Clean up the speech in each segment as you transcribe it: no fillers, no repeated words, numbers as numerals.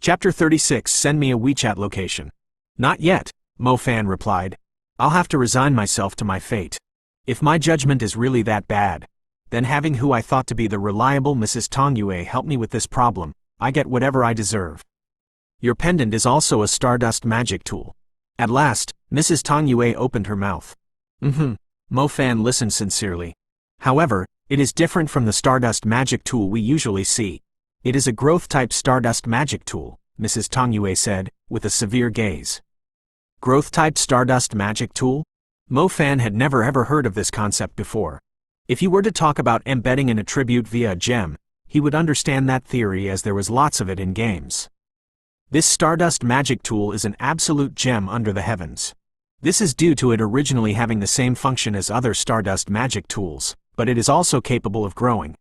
Chapter 36. Send me a WeChat location. Not yet, Mo Fan replied. I'll have to resign myself to my fate. If my judgment is really that bad, then having who I thought to be the reliable Mrs. Tong Yue help me with this problem, I get whatever I deserve. Your pendant is also a stardust magic tool. At last, Mrs. Tong Yue opened her mouth. Mo Fan listened sincerely. However, it is different from the stardust magic tool we usually see. It is a growth-type stardust magic tool, Mrs. Tong Yue said, with a severe gaze. Growth-type stardust magic tool? Mo Fan had never ever heard of this concept before. If you were to talk about embedding an attribute via a gem, he would understand that theory as there was lots of it in games. This stardust magic tool is an absolute gem under the heavens. This is due to it originally having the same function as other stardust magic tools, but it is also capable of growing.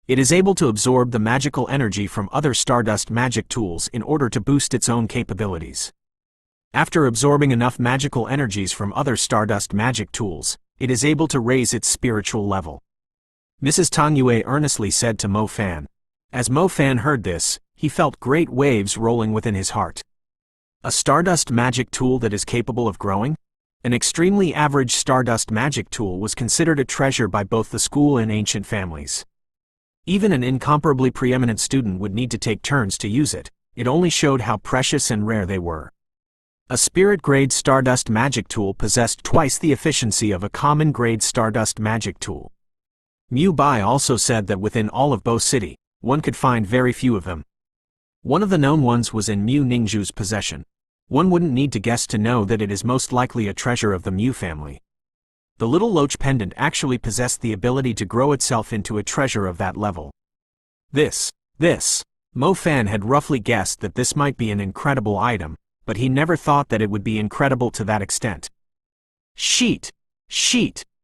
It is able to absorb the magical energy from other stardust magic tools in order to boost its own capabilities. After absorbing enough magical energies from other stardust magic tools, it is able to raise its spiritual level. Mrs. Tong Yue earnestly said to Mo Fan. As Mo Fan heard this, he felt great waves rolling within his heart. A stardust magic tool that is capable of growing? An extremely average stardust magic tool was considered a treasure by both the school and ancient families. Even an incomparably preeminent student would need to take turns to use it. It only showed how precious and rare they were. A spirit-grade stardust magic tool possessed twice the efficiency of a common-grade stardust magic tool. Mu Bai also said that within all of Bo City, one could find very few of them. One of the known ones was in Mu Ningzhu's possession. One wouldn't need to guess to know that it is most likely a treasure of the Mu family. The little loach pendant actually possessed the ability to grow itself into a treasure of that level. Mo Fan had roughly guessed that this might be an incredible item, but he never thought that it would be incredible to that extent. Sheet!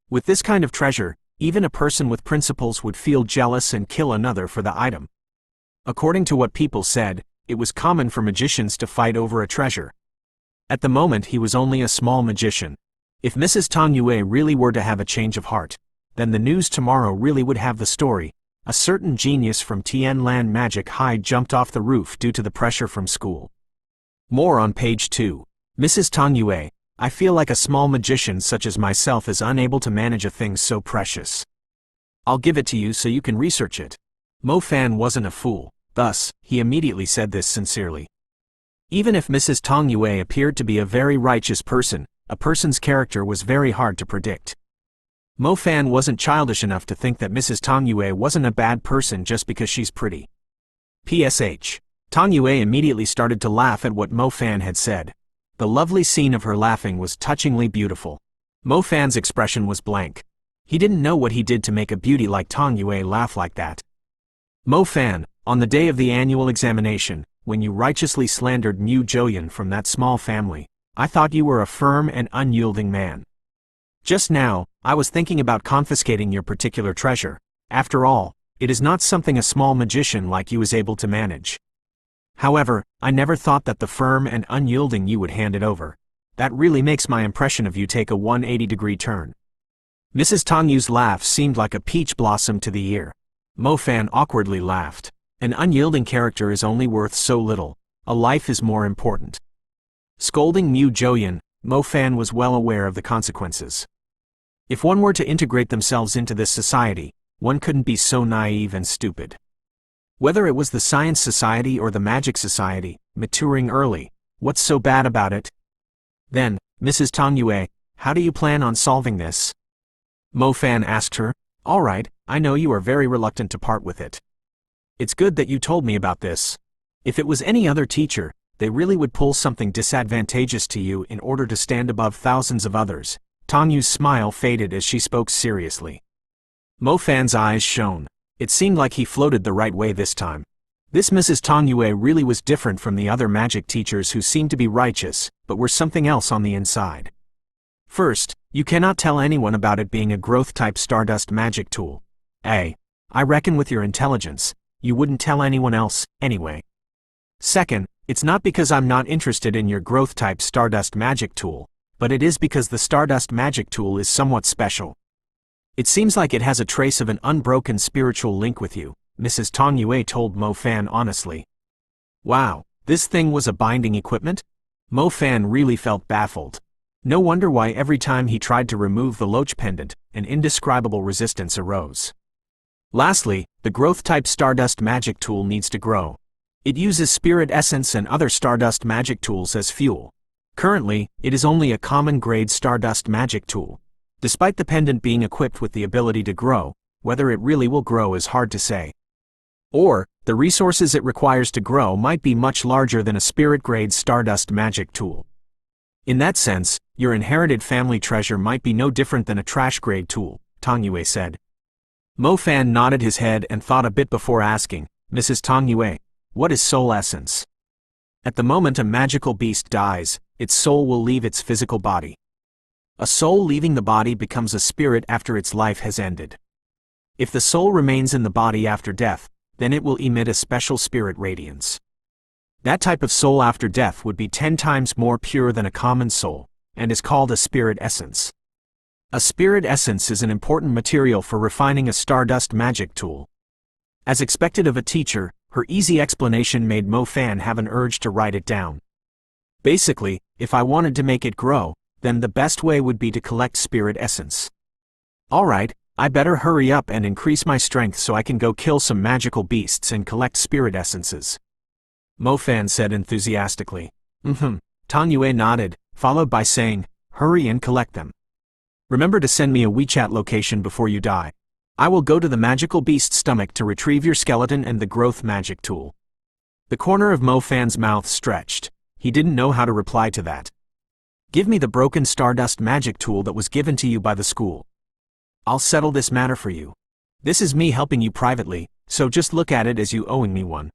With this kind of treasure, even a person with principles would feel jealous and kill another for the item. According to what people said, it was common for magicians to fight over a treasure. At the moment he was only a small magician. If Mrs. Tong Yue really were to have a change of heart, then the news tomorrow really would have the story. A certain genius from Tianlan Magic High jumped off the roof due to the pressure from school. More on page 2. Mrs. Tong Yue, I feel like a small magician such as myself is unable to manage a thing so precious. I'll give it to you so you can research it. Mo Fan wasn't a fool, thus, he immediately said this sincerely. Even if Mrs. Tong Yue appeared to be a very righteous person, a person's character was very hard to predict. Mo Fan wasn't childish enough to think that Mrs. Tong Yue wasn't a bad person just because she's pretty. PSH. Tong Yue immediately started to laugh at what Mo Fan had said. The lovely scene of her laughing was touchingly beautiful. Mo Fan's expression was blank. He didn't know what he did to make a beauty like Tong Yue laugh like that. Mo Fan, on the day of the annual examination, when you righteously slandered Mu Joyan from that small family, I thought you were a firm and unyielding man. Just now, I was thinking about confiscating your particular treasure. After all, it is not something a small magician like you is able to manage. However, I never thought that the firm and unyielding you would hand it over. That really makes my impression of you take a 180-degree turn. Mrs. Tong Yu's laugh seemed like a peach blossom to the ear. Mo Fan awkwardly laughed. An unyielding character is only worth so little. A life is more important. Scolding Mu Joyan, Mo Fan was well aware of the consequences. If one were to integrate themselves into this society, one couldn't be so naive and stupid. Whether it was the Science Society or the Magic Society, maturing early, what's so bad about it? Then, Mrs. Tong Yue, how do you plan on solving this? Mo Fan asked her. All right, I know you are very reluctant to part with it. It's good that you told me about this. If it was any other teacher, they really would pull something disadvantageous to you in order to stand above thousands of others. Tong Yu's smile faded as she spoke seriously. Mo Fan's eyes shone. It seemed like he floated the right way this time. This Mrs. Tong Yue really was different from the other magic teachers who seemed to be righteous, but were something else on the inside. First, you cannot tell anyone about it being a growth-type stardust magic tool. I reckon with your intelligence, you wouldn't tell anyone else, anyway. Second, it's not because I'm not interested in your growth-type stardust magic tool, but it is because the stardust magic tool is somewhat special. It seems like it has a trace of an unbroken spiritual link with you, Mrs. Tong Yue told Mo Fan honestly. Wow, This thing was a binding equipment? Mo Fan really felt baffled. No wonder why every time he tried to remove the loach pendant, an indescribable resistance arose. Lastly, the growth-type Stardust magic tool needs to grow. It uses spirit essence and other Stardust magic tools as fuel. Currently, it is only a common-grade Stardust magic tool. Despite the pendant being equipped with the ability to grow, whether it really will grow is hard to say. Or, the resources it requires to grow might be much larger than a spirit-grade Stardust magic tool. In that sense, your inherited family treasure might be no different than a trash-grade tool, Tang Yue said. Mo Fan nodded his head and thought a bit before asking, Mrs. Tang Yue, what is soul essence? At the moment a magical beast dies, its soul will leave its physical body. A soul leaving the body becomes a spirit after its life has ended. If the soul remains in the body after death, then it will emit a special spirit radiance. That type of soul after death would be 10 times more pure than a common soul, and is called a spirit essence. A spirit essence is an important material for refining a Stardust magic tool. As expected of a teacher, her easy explanation made Mo Fan have an urge to write it down. Basically, if I wanted to make it grow, then the best way would be to collect spirit essence. Alright, I better hurry up and increase my strength so I can go kill some magical beasts and collect spirit essences. Mo Fan said enthusiastically. Tang Yue nodded, followed by saying, hurry and collect them. Remember to send me a WeChat location before you die. I will go to the magical beast's stomach to retrieve your skeleton and the growth magic tool. The corner of Mo Fan's mouth stretched. He didn't know how to reply to that. Give me the broken Stardust magic tool that was given to you by the school. I'll settle this matter for you. This is me helping you privately, so just look at it as you owing me one.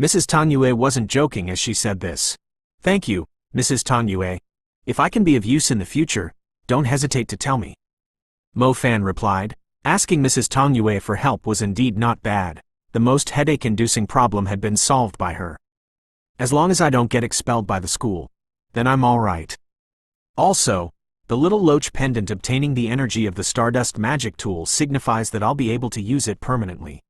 Mrs. Tang Yue wasn't joking as she said this. Thank you, Mrs. Tang Yue. If I can be of use in the future, don't hesitate to tell me. Mo Fan replied. Asking Mrs. Tang Yue for help was indeed not bad. The most headache-inducing problem had been solved by her. As long as I don't get expelled by the school, then I'm all right. Also, the little loach pendant obtaining the energy of the Stardust magic tool signifies that I'll be able to use it permanently.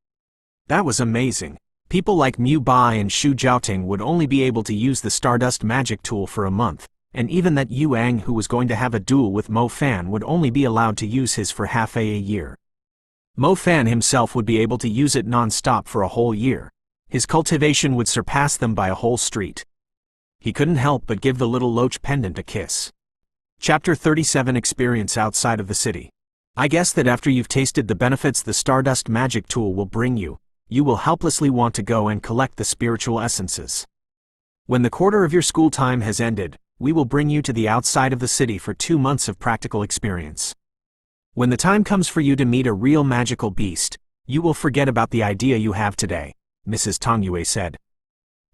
That was amazing. People like Mu Bai and Xu Jiaoting would only be able to use the Stardust magic tool for a month, and even that Yu Ang who was going to have a duel with Mo Fan would only be allowed to use his for half a year. Mo Fan himself would be able to use it non-stop for a whole year. His cultivation would surpass them by a whole street. He couldn't help but give the little loach pendant a kiss. Chapter 37 Experience outside of the city. I guess that after you've tasted the benefits the Stardust magic tool will bring you, you will helplessly want to go and collect the spiritual essences. When the quarter of your school time has ended, we will bring you to the outside of the city for 2 months of practical experience. When the time comes for you to meet a real magical beast, you will forget about the idea you have today, Mrs. Tang Yue said.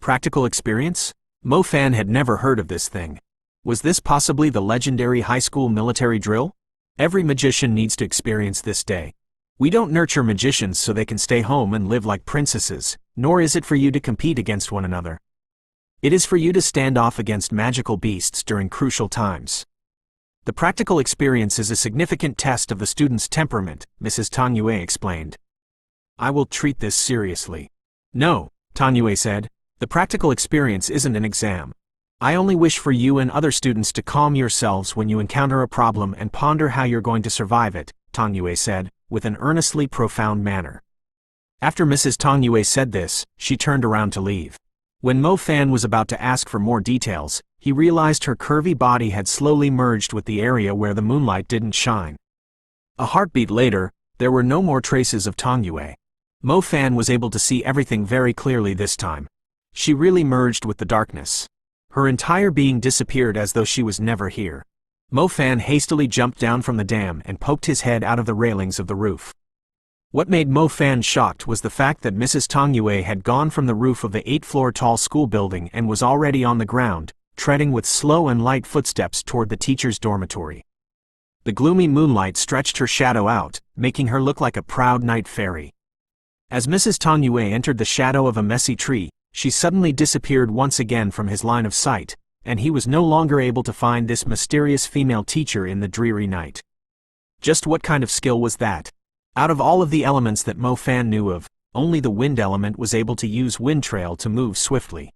Practical experience? Mo Fan had never heard of this thing. Was this possibly the legendary high school military drill? Every magician needs to experience this day. We don't nurture magicians so they can stay home and live like princesses, nor is it for you to compete against one another. It is for you to stand off against magical beasts during crucial times. The practical experience is a significant test of the student's temperament, Mrs. Tang Yue explained. I will treat this seriously. No, Tang Yue said, the practical experience isn't an exam. I only wish for you and other students to calm yourselves when you encounter a problem and ponder how you're going to survive it, Tang Yue said, with an earnestly profound manner. After Mrs. Tang Yue said this, she turned around to leave. When Mo Fan was about to ask for more details, he realized her curvy body had slowly merged with the area where the moonlight didn't shine. A heartbeat later, there were no more traces of Tang Yue. Mo Fan was able to see everything very clearly this time. She really merged with the darkness. Her entire being disappeared as though she was never here. Mo Fan hastily jumped down from the dam and poked his head out of the railings of the roof. What made Mo Fan shocked was the fact that Mrs. Tang Yue had gone from the roof of the 8-floor-tall school building and was already on the ground, treading with slow and light footsteps toward the teacher's dormitory. The gloomy moonlight stretched her shadow out, making her look like a proud night fairy. As Mrs. Tang Yue entered the shadow of a messy tree, she suddenly disappeared once again from his line of sight, and he was no longer able to find this mysterious female teacher in the dreary night. Just what kind of skill was that? Out of all of the elements that Mo Fan knew of, only the wind element was able to use wind trail to move swiftly.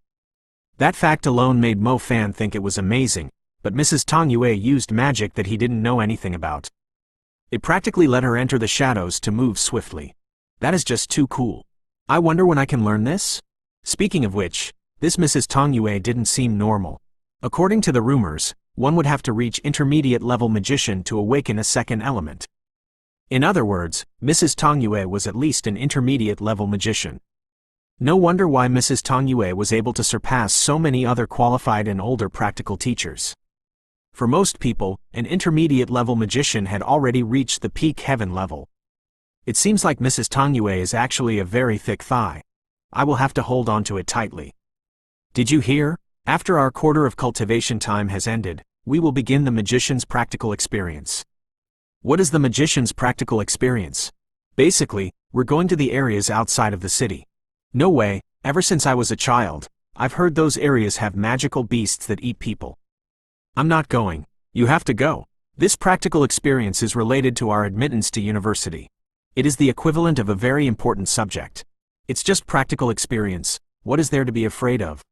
That fact alone made Mo Fan think it was amazing, but Mrs. Tong Yue used magic that he didn't know anything about. It practically let her enter the shadows to move swiftly. That is just too cool. I wonder when I can learn this? Speaking of which, this Mrs. Tong Yue didn't seem normal. According to the rumors, one would have to reach intermediate-level magician to awaken a second element. In other words, Mrs. Tong Yue was at least an intermediate-level magician. No wonder why Mrs. Tong Yue was able to surpass so many other qualified and older practical teachers. For most people, an intermediate-level magician had already reached the peak heaven level. It seems like Mrs. Tong Yue is actually a very thick thigh. I will have to hold on to it tightly. Did you hear? After our quarter of cultivation time has ended, we will begin the magician's practical experience. What is the magician's practical experience? Basically, we're going to the areas outside of the city. No way, ever since I was a child, I've heard those areas have magical beasts that eat people. I'm not going. You have to go. This practical experience is related to our admittance to university. It is the equivalent of a very important subject. It's just practical experience. What is there to be afraid of?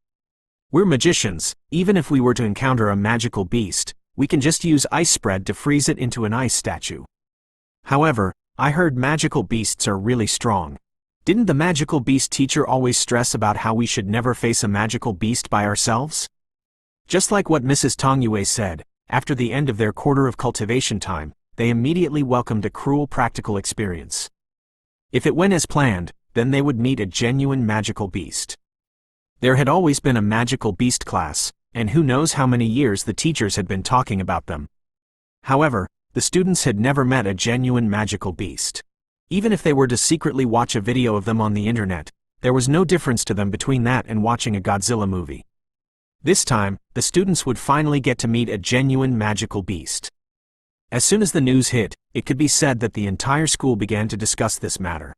We're magicians. Even if we were to encounter a magical beast, we can just use ice spread to freeze it into an ice statue. However, I heard magical beasts are really strong. Didn't the magical beast teacher always stress about how we should never face a magical beast by ourselves? Just like what Mrs. Tong Yue said, after the end of their quarter of cultivation time, they immediately welcomed a cruel practical experience. If it went as planned, then they would meet a genuine magical beast. There had always been a magical beast class, and who knows how many years the teachers had been talking about them. However, the students had never met a genuine magical beast. Even if they were to secretly watch a video of them on the internet, there was no difference to them between that and watching a Godzilla movie. This time, the students would finally get to meet a genuine magical beast. As soon as the news hit, it could be said that the entire school began to discuss this matter.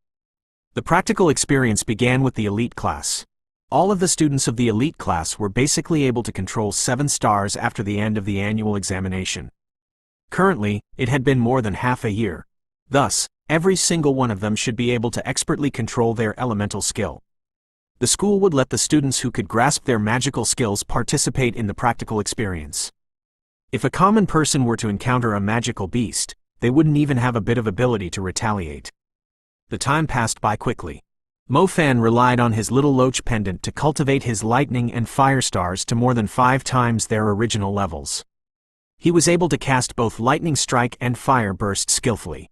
The practical experience began with the elite class. All of the students of the elite class were basically able to control 7 stars after the end of the annual examination. Currently, it had been more than half a year. Thus, every single one of them should be able to expertly control their elemental skill. The school would let the students who could grasp their magical skills participate in the practical experience. If a common person were to encounter a magical beast, they wouldn't even have a bit of ability to retaliate. The time passed by quickly. Mo Fan relied on his little loach pendant to cultivate his lightning and fire stars to more than 5 times their original levels. He was able to cast both lightning strike and fire burst skillfully.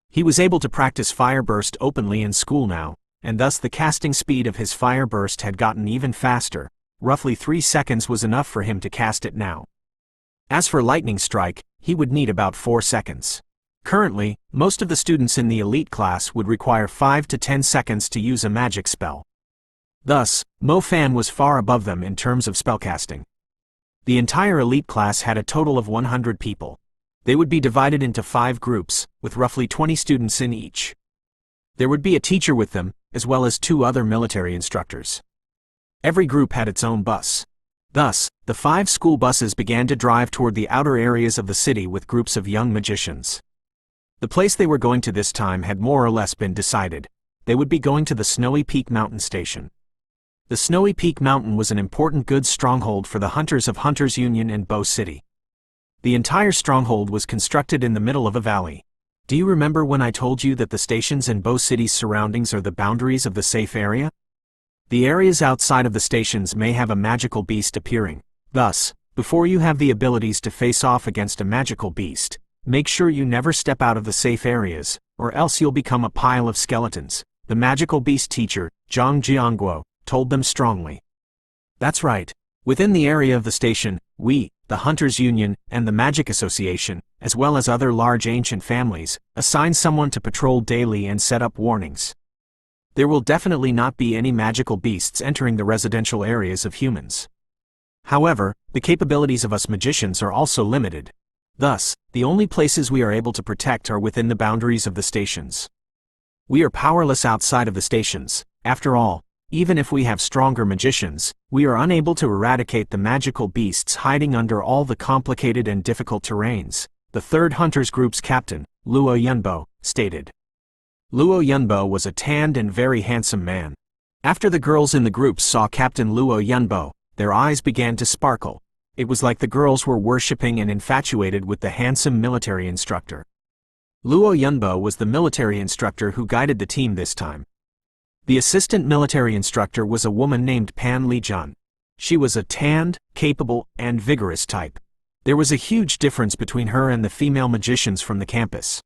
He was able to practice fire burst openly in school now, and thus the casting speed of his fire burst had gotten even faster. Roughly 3 seconds was enough for him to cast it now. As for lightning strike, he would need about 4 seconds. Currently, most of the students in the elite class would require 5 to 10 seconds to use a magic spell. Thus, Mo Fan was far above them in terms of spellcasting. The entire elite class had a total of 100 people. They would be divided into 5 groups, with roughly 20 students in each. There would be a teacher with them, as well as 2 other military instructors. Every group had its own bus. Thus, the 5 school buses began to drive toward the outer areas of the city with groups of young magicians. The place they were going to this time had more or less been decided. They would be going to the Snowy Peak Mountain Station. The Snowy Peak Mountain was an important goods stronghold for the Hunters of Hunters Union and Bow City. The entire stronghold was constructed in the middle of a valley. Do you remember when I told you that the stations in Bow City's surroundings are the boundaries of the safe area? The areas outside of the stations may have a magical beast appearing. Thus, before you have the abilities to face off against a magical beast, make sure you never step out of the safe areas, or else you'll become a pile of skeletons, the magical beast teacher, Zhang Jiangguo, told them strongly. That's right. Within the area of the station, we, the Hunters Union, and the Magic Association, as well as other large ancient families, assign someone to patrol daily and set up warnings. There will definitely not be any magical beasts entering the residential areas of humans. However, the capabilities of us magicians are also limited. Thus, the only places we are able to protect are within the boundaries of the stations. We are powerless outside of the stations. After all, even if we have stronger magicians, we are unable to eradicate the magical beasts hiding under all the complicated and difficult terrains, the 3rd Hunters Group's captain, Luo Yunbo, stated. Luo Yunbo was a tanned and very handsome man. After the girls in the group saw Captain Luo Yunbo, Their eyes began to sparkle. It was like the girls were worshipping and infatuated with the handsome military instructor. Luo Yunbo was the military instructor who guided the team this time. The assistant military instructor was a woman named Pan Lijun. She was a tanned, capable, and vigorous type. There was a huge difference between her and the female magicians from the campus.